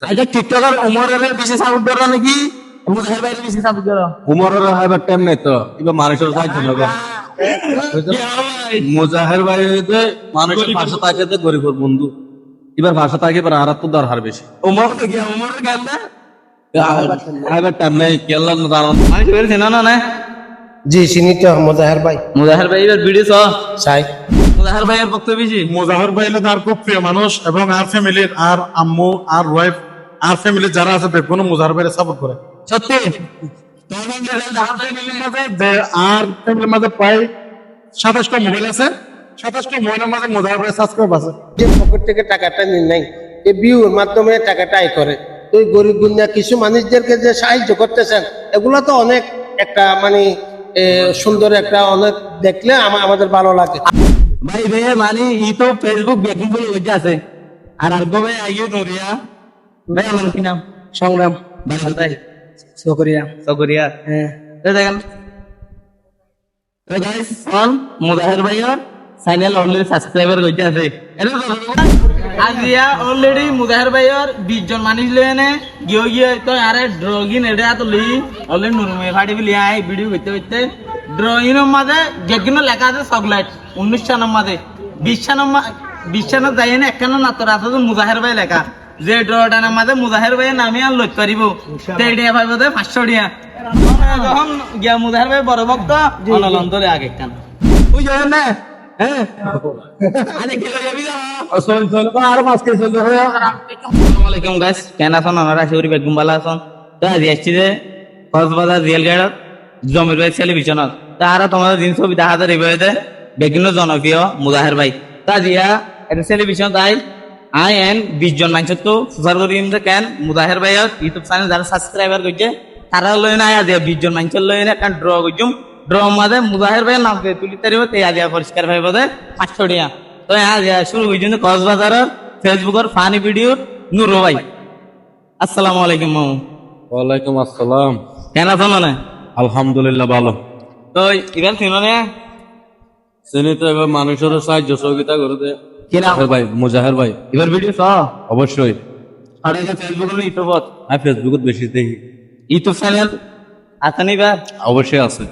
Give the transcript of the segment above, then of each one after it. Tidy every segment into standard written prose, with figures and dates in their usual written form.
আচ্ছা টিকটকার উমরের বেশি সাপোর্ট করো নাকি মুজাহির ভাইয়ের বেশি সাপোর্ট করো? উমরের হাইবার টাইম নাই তো এবার মানুষের সাহায্য নেবে মুজাহের ভাইতে মানুষের ভাষা থাকে তো গরিবের বন্ধু এবার ভাষা থাকে এবার আর তো দরকার বেশি উমরের গান না হাইবার টাইম নাই কেল্লা জানো মানুষ বেরিয়েছে না না না জি চিনি তো মোজাহের ভাই মুজাহির ভাই এবার ভিডিও চাই মুজাহির ভাইয়ের বক্তব্য বেশি মোজাহর ভাই হলো তার খুব প্রিয় মানুষ এবং আর ফ্যামিলির আর আম্মু আর ওয়াইফ আর ফ্যামিলির যারা আছে বেগুন মোজাহর ভাইয়ের সাপোর্ট করে সত্যি যে আর ফ্যামিলির মাঝে প্রায় 27টা মোবাইল আছে 27টা মোবাইলের মাঝে মোজাহর ভাইয়ের সাবস্ক্রাইব আছে যে পকেট থেকে টাকাটা নিন নাই এই ভিউর মাধ্যমে টাকাটা আয় করে তো এই গরিব গুন্ডা কিছু মানুষদেরকে যে সাহায্য করতেছেন এগুলা তো অনেক একটা মানে সুন্দর একটা অনেক দেখলে আমাদের ভালো লাগে ভাই ভাই মানে ই তো ফেসবুক বেকিং বলে ওইটা আছে আর আর ভাই আইও নরিয়া ভাই আমার কি নাম সংগ্রাম ভাই ভাই সকরিয়া সকরিয়া হ্যাঁ তো দেখেন তো গাইস অন মুজাহির ভাইয়ের চ্যানেল অলরেডি সাবস্ক্রাইবার হইতে আছে আজিয়া অলরেডি মুজাহির ভাইয়ের 20 জন মানুষ লয়েনে গিয়ে তো আরে ড্রগিন এটা তো লই অলরেডি নুরমে ফাড়ি বলি আই ভিডিও করতে করতে ড্রয়িংয়ের মাঝে যেগুলো লেখা আছে চকলেট 19 এর মাঝে 20 এর যাই না একখানা না তোর আছে মুজাহির ভাই লেখা যে ড্রটার মাঝে মুজাহির ভাইয়ের নামে আর লইতে পারিব তেড়িয়া ভাই বোধ 500 টাকা যখন গিয়া মুজাহির ভাই বড় ভক্ত অনলন্তরে আগে কান ওই যায় না হ্যাঁ আরে কি যাবি না চল চল আর মাস কে চল আসসালামু আলাইকুম গাইস কেন আছেন আপনারা আশা করি বেগুন ভালো আছেন তো আজ আসছি যে কক্সবাজার রিয়েল গার্ডত জমির ভাই টেলিভিশনত তারা তোমাদের দিন ছবি দেখা যায় রিভিউতে বেগুন জনপ্রিয় মুজাহির ভাই তা দিয়া এটা টেলিভিশন আই এন 20 জন মানুষ তো সুপার করি যে কেন মুজাহির ভাইয়ের ইউটিউব চ্যানেল যারা সাবস্ক্রাইবার করছে তারা লই না আয়া দিয়া 20 জন মানুষের লই না কারণ ড্র করছুম ড্র মাঝে মুজাহির ভাইয়ের নাম তুলি তারিব তে আদিয়া পরিষ্কার ভাই বোধে 500 টাকা তো আজ শুরু হইছে কক্সবাজারের ফেসবুকের ফানি ভিডিও নুরো ভাই আসসালামু আলাইকুম মামু ওয়ালাইকুম আসসালাম কেন আছো না আলহামদুলিল্লাহ ভালো তো ইভেন শুনো চিনি তো এবার মানুষের সাহায্য সহযোগিতা করে দে কিনা ভাই মুজাহের ভাই এবার ভিডিও অবশ্যই আর এই ফেসবুক ইউটিউব আমি ফেসবুকত বেশি দেখি ইউটিউব চ্যানেল আছে নি বা অবশ্যই আছে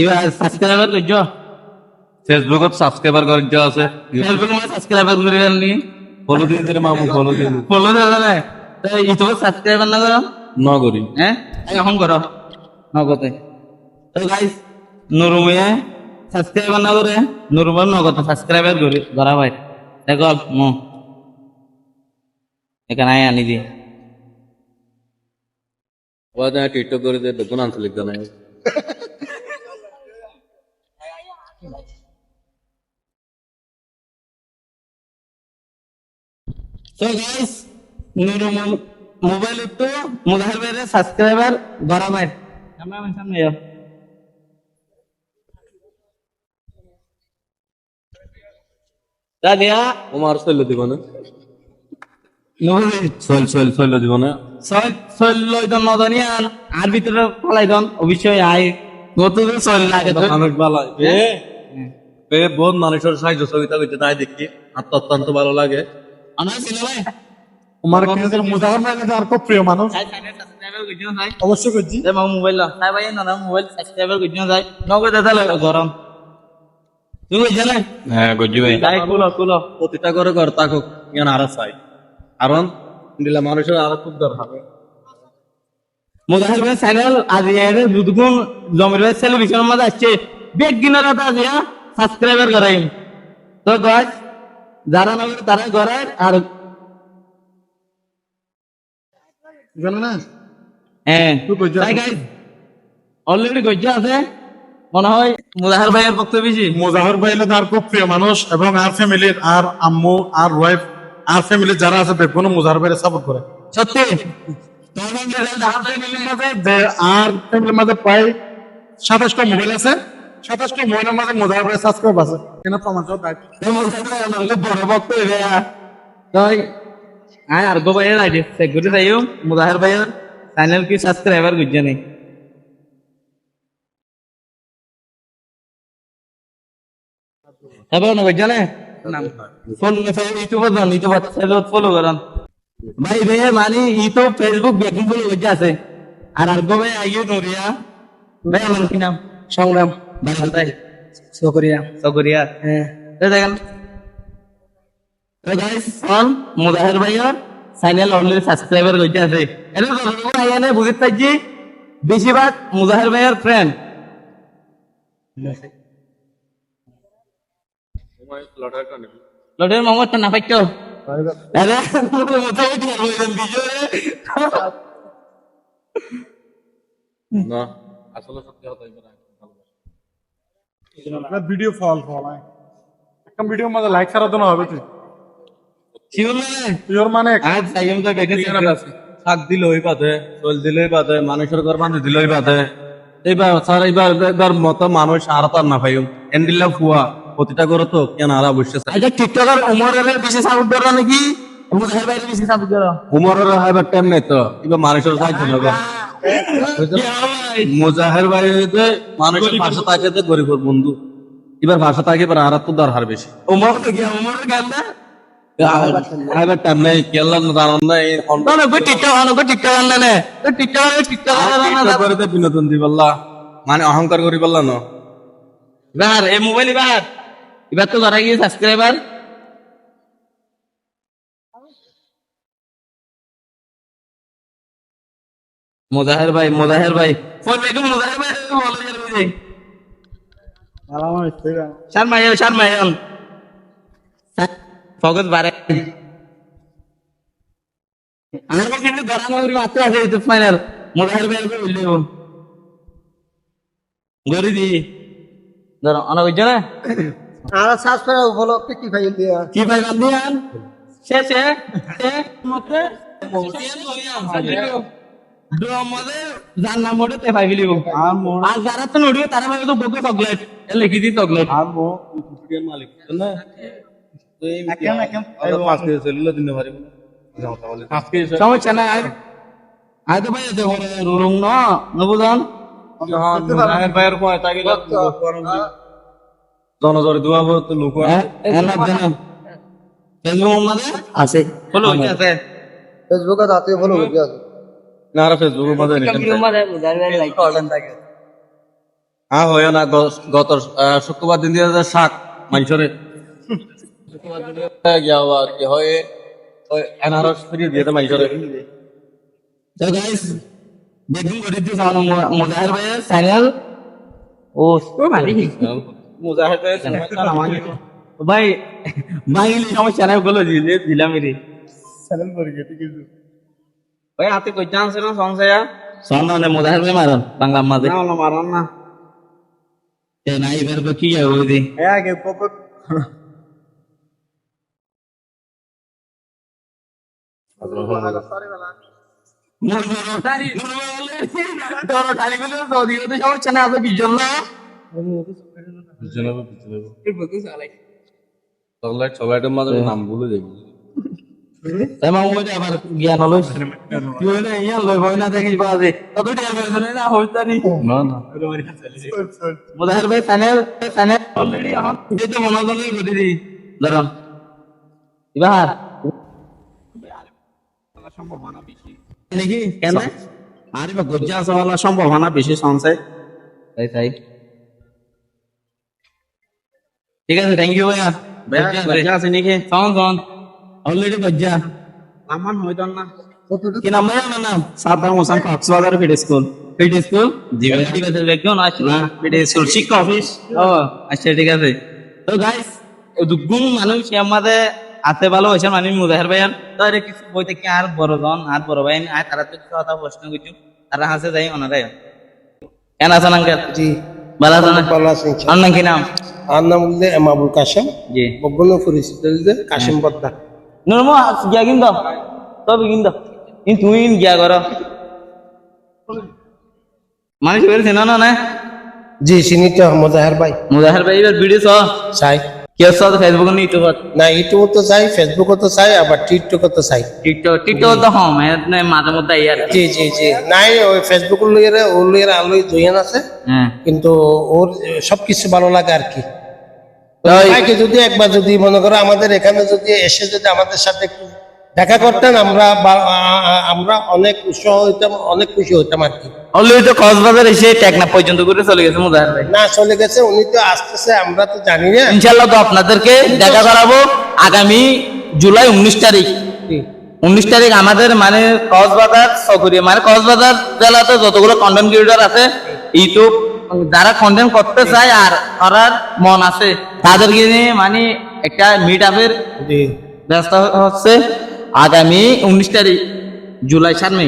এবার সাবস্ক্রাইবার করছো ফেসবুকত সাবস্ক্রাইবার করে দেওয়া আছে ফেসবুক মানে সাবস্ক্রাইবার করে আনলি ফলো দিন দিলে মামু ফলো দিন ফলো দাদা না তো ইউটিউব সাবস্ক্রাইবার না করো নগরী হ্যাঁ এখন করো নগদে তো গাইস নুরুমিয়া সাবস্ক্রাইবার না করে নুরুমার নগদ সাবস্ক্রাইবার করি ধরা ভাই দেখো মো এখানে আনি দি ওয়াদা টিকটক করে দে দেখুন আঞ্চলিক জানাই তো গাইস নুরু মোবাইল তো মুজাহির ভাইয়ের সাবস্ক্রাইবার ধরা ভাই আমরা সামনে যাও তা দিয়া তোমার চল দিব না নুরু চল দিব না লইদন নদনিয়ান আর ভিতরে পালাইদন অবশ্যই আই গত চল লাগে তো অনেক ভালো বহুত মানুষের সাহায্য সহযোগিতা করতে তাই দেখি আর অত্যন্ত ভালো লাগে আমার ছিল ভাই আমার কাছে মোজাহর ভাই তার খুব প্রিয় মানুষ সাই সাবস্ক্রাইবার কইছো ভাই অবশ্যই করছি দে মামু মোবাইল লা সাই ভাই না মোবাইল সাবস্ক্রাইবার কইছো ভাই নগদ দাদা লাগে গরম তুই কইছ না হ্যাঁ গজি ভাই তাই কুলো প্রতিটা করে ঘর থাকুক ইয়ান আরো চাই কারণ দিলা মানুষের আরো খুব দরকার মুজাহির ভাই চ্যানেল আজ এর দুদগুন জমির ভাই টেলিভিশনের মধ্যে আসছে বেগ দিনের রাত আজ সাবস্ক্রাইবার করাই তো গাইস যারা না করে তারা করায় আর জানো না হ্যাঁ তুই কইছ তাই গাইস অলরেডি কইছ আছে মনে হয় মুজাহির ভাইয়ের বক্তব্য বেশি মোজাহর ভাই হলো তার খুব প্রিয় মানুষ এবং আর ফ্যামিলির আর আম্মু আর ওয়াইফ আর ফ্যামিলির যারা আছে বেগুন মোজাহর ভাইয়ের সাপোর্ট করে সত্যি যে আর ফ্যামিলির মাঝে প্রায় 27টা মোবাইল আছে 27টা মোবাইলের মাঝে মোজাহর ভাইয়ের সাবস্ক্রাইব আছে কেন প্রমাণ সহ দেখ বড় বক্তব্য তাই আয় আর গো ভাইয়ের আইডি চেক করে যাইও মুজাহির ভাইয়ের চ্যানেল কি সাবস্ক্রাইবার গুজে নেই এবার না গুজে নেই ফলো ইউটিউবে যান ইউটিউবে ফলো করেন ভাই ভাই মানে ই তো ফেসবুক ব্যাকিং বলে ওইটা আছে আর আরগো ভাই আইও নরিয়া ভাই আমার কি নাম সংগ্রাম বাড়ি কোথায় সকরিয়া হ্যাঁ তো দেখেন তো গাইস অন মুজাহির ভাইয়ের চ্যানেল অলরেডি সাবস্ক্রাইবার কইতে আছে এনে তো আইয়ানে বুঝিত পাইছি বেশিরভাগ মুজাহির ভাইয়ের ফ্রেন্ড লটের মোহাম্মদ না পাইছো আরে মোটামুটি আর বলেন বিজয় না আসলে সত্যি কথা ভিডিও ফল একটা ভিডিও মধ্যে লাইক ছাড়া তো না হবে তুই শিওর মানে তোর মানে আজ আইম তো দেখেছি শাক দিলেই পাতে চল দিলেই পাতে মানুষের ঘর বান্ধে দিলেই পাতে এইবার স্যার এইবার মতো মানুষ আর তার না পাইম এন্ডিল্লা ফুয়া প্রতিটা করে তো কেন আর অবশ্যই আচ্ছা টিকটকার উমরের বেশি সাপোর্ট করো নাকি মুজাহির ভাইয়ের বেশি সাপোর্ট করো উমরের হাইবার টাইম নাই তো এবার মানুষের সাহায্য নেব মুজাহির ভাই মানুষের পাশে থাকে তো গরিবের বন্ধু এবার ভাষা থাকে এবার আর তো দরকার বেশি উমরের গান না হাইবার টাইম নাই কেলা জানান নাই টিকটক আনলে টিকটক করে তো বিনোদন দি বললা মানে অহংকার করি বললা না এবার এই মোবাইল এবার তো ধরা গিয়ে সাবস্ক্রাইবার মুজাহির ভাই ফোন দেখো মুজাহির ভাই বলো যাবে শারমায়ন ফোকাস বাড়ে আমার কিন্তু ধরানো করি মাত্র আছে ইউটিউব ফাইনাল মুজাহির ভাই বললে গরি দি ধরো অনেক হইছে না আর সাবস্ক্রাইব উপলক্ষে কি ভাই দিয়া কি ভাই বান্দিয়ান শেষে মতে ড্রমে জান্নাম মোড়ে তে ভাই গলিব আর যারা তো নড়িও তারা ভাবে তো বকে চকলেট লিখি দি চকলেট আর মো ইউটিউবের মালিক না তো এই আজকে চলিল দিন ভারি আজকে সমস্যা নাই আই তো ভাই তো রুং ন নবুদান মুজাহির ভাইয়ের কয় তাকে জনজরে দোয়া তো লোক এনা দেনা ফেসবুক মধ্যে আছে ফলো হইছে আছে ফেসবুকে দাতে ফলো হয়ে আছে না আর ফেসবুকের মধ্যে নেই লাইক করলেন থাকে হ্যাঁ হয় না গত শুক্রবার দিন দিয়ে শাক মানুষরে গিয়া কি হয় ওই এনআরএস ফ্রি দিয়ে মানুষরে তো গাইস দেখুন করে দিতে সামনে মুজাহির ভাইয়ের চ্যানেল ও মানে মুজাহির ভাইয়ের ভাই বাঙালি সমস্যা নাই বলো দিলাম রে চ্যানেল করে ঠিক আছে ভাই হাতে কই চান্স না সংশয়া সন্না মুজাহির ভাই মারন বাংলা মাঝে না মারান না এ নাই বের কি হবে দি আগে পপ সমস্যা নাই আছে কি জন্য চকলেটের মাঝে নাম বলে যাবি তাই মামু আবার জ্ঞান হলো কি হইলো ইয়া লই ভয় না দেখি বাজে কত টাকা বের না হইতানি না না মুজাহির ভাই চ্যানেল অলরেডি এখন যেটা মনোযোগের গতি দি ধরুন এবার নাকি কেন আরে বা গজ্জা সওয়ালা সম্ভাবনা বেশি সংশয় তাই ঠিক আছে থ্যাংক ইউ ভাইয়া গজ্জা আছে নাকি সাউন্ড অলরেডি গজ্জা আমার হইতাম না কি নাম ভাই আপনার নাম Saddam Hossain Cox's Bazar feed school fit school জি ভাই ঠিক আছে একজন আছে না ফিড স্কুল শিক্ষা অফিস ও আচ্ছা ঠিক আছে তো গাইস দুগুণ মানুষ আমাদের আতে ভালো হয়েছে মানে মুজাহির ভাই তো এর কিছু বইতে কি আর বড় ভাই আর তারা তো কিছু কথা প্রশ্ন করছো তারা হাসে যাই ওনারাই কেন আছেন আঙ্কেল জি ভালো আছেন ভালো আছেন আর নাম কি নাম আর নাম বলতে এমাবুল কাশেম জি বগ্ন পরিচিত যে কাশেম বদ্দা নরমো গিয়া কিন দাও তবে কিন দাও কিন্তু তুই গিয়া করো মানুষ বলছে না জি চিনিত মুজাহির ভাই মুজাহির ভাই এবার ভিডিও চাই কে সব ফেসবুক নি ইউটিউব না ইউটিউব তো চাই ফেসবুক তো চাই আবার টিকটক তো চাই টিকটক তো হম মাঝে মধ্যে ইয়ার জি জি জি নাই ওই ফেসবুক লইরে ওর লইরে আলোই দুইয়ান আছে হ্যাঁ কিন্তু ওর সবকিছু ভালো লাগে আর কি ভাইকে যদি একবার যদি মনে করো আমাদের এখানে যদি এসে যদি আমাদের সাথে একটু দেখা করতেন আমরা অনেক উৎসাহ হইতাম, অনেক খুশি হইতাম আর কি। অলরেডি তো কক্সবাজার এসে টেকনাফ পর্যন্ত করে চলে গেছে মুজাহির ভাই। না চলে গেছে, উনি তো আসতেছে, আমরা তো জানি না। ইনশাল্লাহ তো আপনাদেরকে দেখা করাবো আগামী জুলাই 19 তারিখ। 19 তারিখ আমাদের মানে কক্সবাজার চকরিয়া মানে কক্সবাজার জেলাতে যতগুলো কন্টেন্ট ক্রিয়েটর আছে ইউটিউব যারা কন্টেন্ট করতে চায় আর করার মন আছে তাদেরকে নিয়ে মানে একটা মিট আপের জি ব্যবস্থা হচ্ছে আগামী 19 তারিখ জুলাই 7 মে।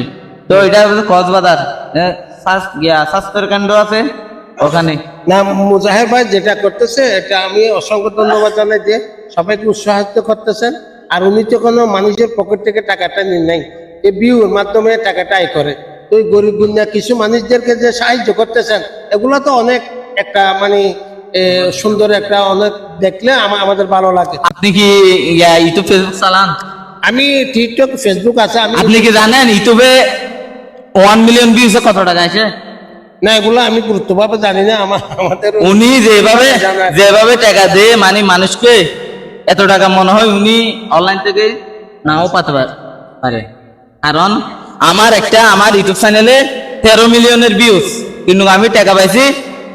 তো এটা হচ্ছে কক্সবাজার স্বাস্থ্যের কেন্দ্র আছে ওখানে। না মুজাহির ভাই যেটা করতেছে এটা আমি অসংখ্য ধন্যবাদ জানাই যে সবাইকে উৎসাহিত করতেছেন। আর উনি তো কোনো মানুষের পকেট থেকে টাকাটা নিন নাই, এই ভিউর মাধ্যমে টাকাটা আয় করে। তো এই গরিব গুণা কিছু মানুষদেরকে যে সাহায্য করতেছেন এগুলো তো অনেক একটা মানে সুন্দর একটা অনেক দেখলে আমাদের ভালো লাগে। আপনি কি ইউটিউব ফেসবুক চালান? আমি টিকটক ফেসবুক আছে, আমি আপনি কি জানেন ইউটিউবে 1 মিলিয়ন ভিউজ কত টাকা আছে? না এগুলো আমি গুরুত্বভাবে জানি না। আমাদের উনি যেভাবে টাকা দেয় মানে মানুষকে এত টাকা মনে হয় উনি অনলাইন থেকে নাও পাতে পারে। কারণ আমার ইউটিউব চ্যানেলে 13 মিলিয়নের ভিউজ, কিন্তু আমি টাকা পাইছি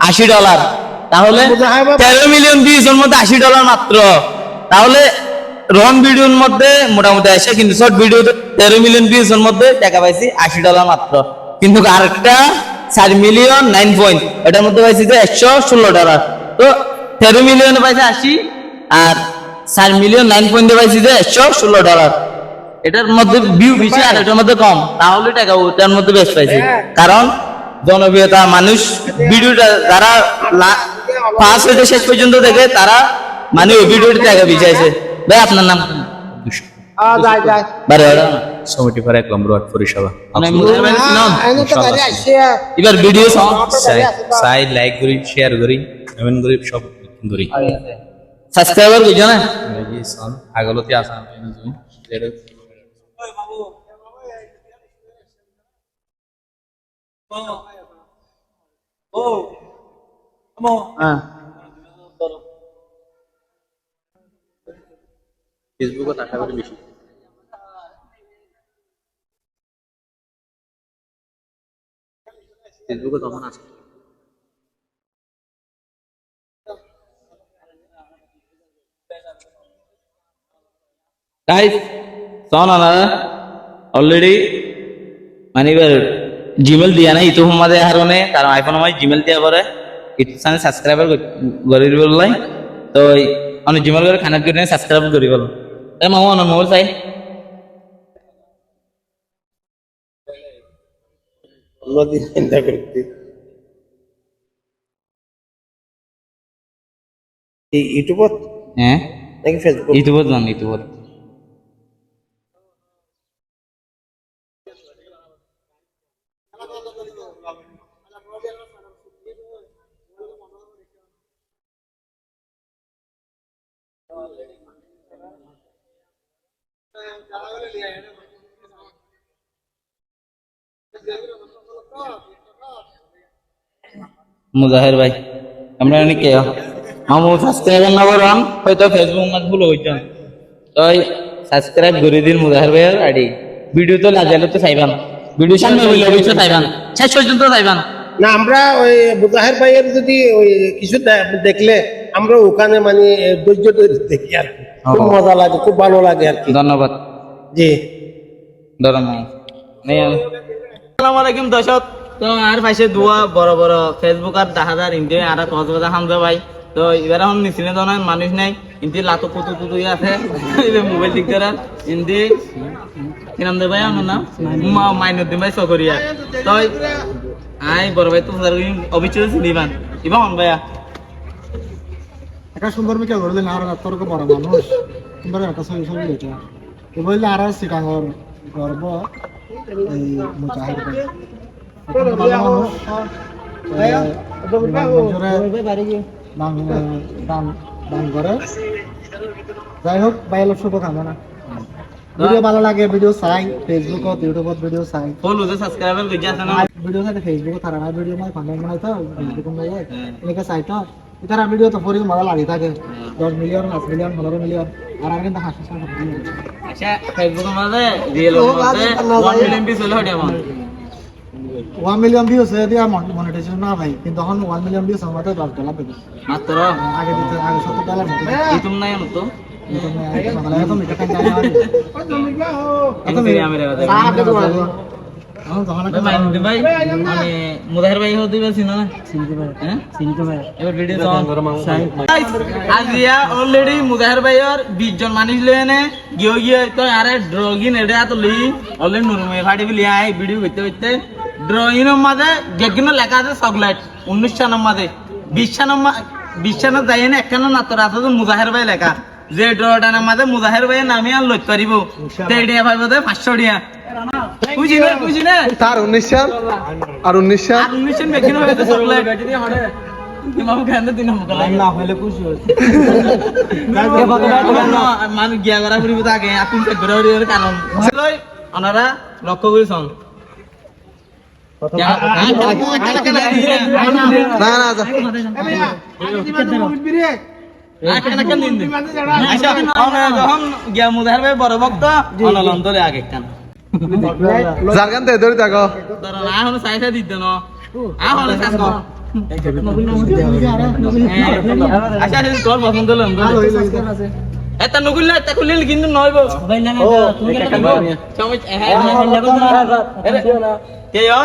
$80। তাহলে 13 মিলিয়ন ভিউজের মধ্যে $80 মাত্র। তাহলে রং ভিডিওর মধ্যে মোটামুটি আসে, কিন্তু শর্ট ভিডিওতে 13 মিলিয়ন ভিউজের মধ্যে টাকা পাইছি $80 মাত্র। কিন্তু আরেকটা 4 মিলিয়ন 9 পয়েন্ট এটার মধ্যে পাইছি যে $116। তো 13 মিলিয়নে পাইছে 80 আর 4 মিলিয়ন 9 পয়েন্টে পাইছি যে $116। এটার মধ্যে ভিউ বেশি আর এটার মধ্যে কম, তাহলে টাকা ওটার মধ্যে বেশ পাইছি। কারণ জনপ্রিয়তা মানুষ ভিডিওটা যারা ফার্স্ট হইতে শেষ পর্যন্ত দেখে তারা মানে ওই ভিডিওটি টাকা বেশি ভাই আপনার নাম সমিতি ফর 1 নম্বর ওয়ার্ড পরিষেবা এবার ভিডিও চাই লাইক করি, শেয়ার করি, কমেন্ট করি, সব করি। সাবস্ক্রাইবার কইছো না আগলতে আসা ফেসবুকত আশা করি বেশি। ফেসবুকে তখন আছে গাইস শোনো না অলরেডি মানে এবার জিমেল দিয়া না ইতো আমাদের হারনে কারণ আইফোন আমার জিমেল দিয়া পরে ইতো সামনে সাবস্ক্রাইবার করি বললাই তো আমি জিমেল করে খানা করে সাবস্ক্রাইব করি বল এ মামা অন মোবাইল চাই নদী চিন্তা করতে এই ইউটিউবত হ্যাঁ নাকি ফেসবুক? ইউটিউবত জান ইউটিউবত মুজাহির ভাই আমরা অনেকে মামু সাবস্ক্রাইবার না করাম হয়তো ফেসবুক মাত ভুল হইতাম তো সাবস্ক্রাইব করে দিন মুজাহির ভাইয়ের আইডি ভিডিও তো লাগালে তো চাইবান ভিডিও সামনে হইলে অবশ্যই চাইবান শেষ পর্যন্ত চাইবান না আমরা ওই মুজাহির ভাইয়ের যদি ওই কিছু দেখলে আমরা ওখানে মানে ধৈর্য ধরে দেখি আর কি, খুব মজা লাগে, খুব ভালো লাগে আর কি। ধন্যবাদ জি আসসালামু আলাইকুম দর্শক। তো আর পাশে দুয়া বড় বড় ফেসবুক আর 10,000 ইন্ডিয়া আর কক্সবাজার হামজা ভাই তো এবার এখন নিচিনে ধরনের মানুষ নাই ইন্দি লাতো কুতু কুতু আছে মোবাইল ঠিক করার ইন্দি কি নাম দে ভাই আমার নাম মাইনুদ্দিন ভাই চকরিয়া তো আই বড় ভাই তো অবিচল দিবান ইবান ভাইয়া একটা সুন্দর মিকে করলেন আর তোর বড় মানুষ সুন্দর একটা ছবি ছবি এটা তো বললে আর সিটাঙ্গর গর্ব এই মুজাহির ভাই দান করে যাই হোক বাইরের শুভকামনা। ভিডিও ভালো লাগে ভিডিও চাই ফেসবুকত ইউটিউবত ভিডিও চাই ফোন উঠে সাবস্ক্রাইবার কই যাচ্ছে না ভিডিও চাই ফেসবুকত তারা ভিডিও মই কমেন্ট বানাই তো ফেসবুক মই এনেকে চাই তো তারা ভিডিও তো পরে মারা লাগি থাকে 10 মিলিয়ন 5 মিলিয়ন 15 মিলিয়ন আর আমি কিন্তু 500 আচ্ছা ফেসবুকের মধ্যে রিয়েল মধ্যে 1 মিলিয়ন পিস হলো ওটা আমার 1 মিলিয়ন ভিউজ হয়ে দিয়া মনিটাইজেশন না ভাই কিন্তু এখন 1 মিলিয়ন ভিউজ আমাদের $10 পেবে মাত্র আগে দিতে আগে $70 মতো ইউটিউব নাই তো এখন এটা কাজ জানি না এখন আমি রে ভাই আমি মুদাহির ভাই হতে পারছি না চিনতে পারে হ্যাঁ চিনতে পারে এবার ভিডিও আজিয়া অলরেডি মুদাহির ভাইয়ের 20 জন মানুষ লয়েনে গিয়ে তো আরে ড্রগিন এটা তো লই অলরেডি নুরমে ফাটি বলি আই ভিডিও করতে করতে ড্রয়িং মাঝে যেগুলো লেখা আছে চকলেট 19 নম্বর মাঝে 20 নম্বর 20 না যাই না একখানা না তোর আছে মুদাহির ভাই লেখা যে ড্রটা নামাতে মুদাহির ভাই নামে আর লইতে পারিব তেড়িয়া ভাই বদে 500 টাকা বুঝি না তার 19 আর 19 আর 19 বেকিন হইতে চকলেট ইমাম খান দিন না হইলে খুশি হই মান গিয়া করা পড়িব তাকে আপনি চেক করে হইর কারণ লই ওনারা লক্ষ্য করিছন না না যা যখন গিয়া মুদাহির ভাই বড় ভক্ত অনলন ধরে আগে কান জারগান তে ধরে থাকো ধরো না এখন সাইসা দিতে ন এখন সাইসা আচ্ছা তোর পছন্দ হলো এটা নগুল এটা খুলিল কিন্তু নইব তুমি কেন সময় কে ইয়া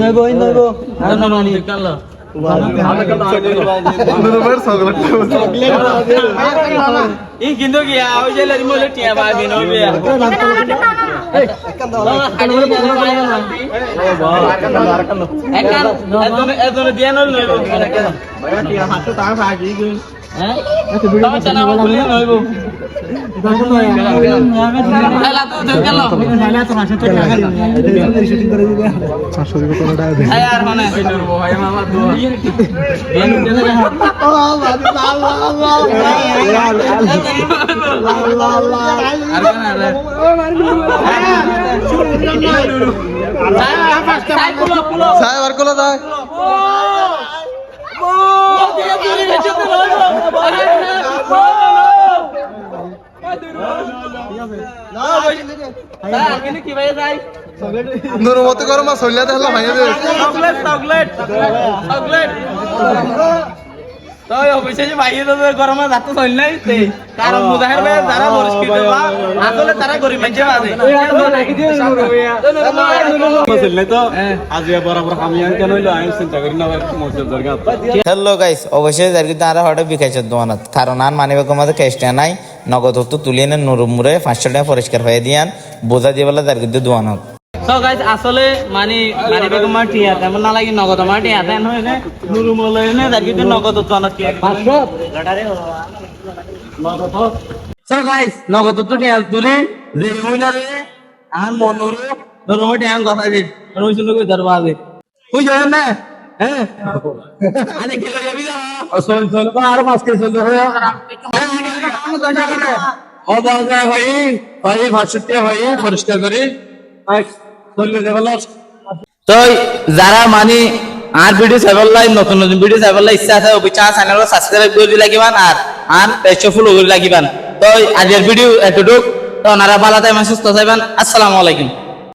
নইব নইব কাল্লা নুরুমের চকলেট ই কিন্তু কি ওই যে লরি মলে টিয়া ভাবি নইবে এজন দিয়া নইল টিয়া হাতে তা ভাগি গই হ্যাঁ তুমি জানা বলি নইব হেলা তো গেল হেলা তো মাসে তো টাকা শুটিং করে দিবে 500 টাকা দে আর মানে ভাই মামা দো সাহেব আর কোলা যায় কি ভাই যাই নুরু মত করো মা সইলা দেলা ভাই দে চকলেট চকলেট চকলেট তো অবশ্যই যে ভাই তো গরমে যাতে চল নাই কারণ মুদাহির ভাই যারা পরিষ্কৃত বা আসলে তারা গরিব মানুষ আছে হ্যালো গাইস অবশ্যই যার কিন্তু আর হঠাৎ বিকাইছে দোকানত কারণ আর মানিবে কমাতে ক্যাশটা নাই নগদ তো তুলে এনে নুরুমুরে 500 টাকা পরিষ্কার হয়ে দিয়ান বোঝা দিয়ে বলে যার কিন্তু দোকানত সো গাইস আসলে মানিবে কমা টিয়া তেমন না লাগি নগদ আমার টিয়া দেন হইনে নুরুমলে এনে যার কিন্তু নগদ দোকানত টিয়া 500 লটারে নগদ সো গাইস নগদ তো টিয়া তুলি যে হইনারে আর মনরু নুরুমে টিয়া কথা দি রই শুনে কই দরবাজে কই যায় না হ্যাঁ আরে কি যাবি না সোল আর মাস কে সোল হয়ে ও বাজা ভাই ভাই 500 টাকা ভাই পরিষ্কার করে তো যারা আর ভিডিও চাইবার লাই নতুন নতুন ভিডিও চাইবার লাই ইচ্ছা আছে ওই চ্যানেল সাবস্ক্রাইব করে দিই লাগিবান আর পেজ ফলো করে লাগিবান তো আজকের ভিডিও এতটুক তো ওনারা ভালো থাকবেন সুস্থ থাকবেন আসসালামু আলাইকুম।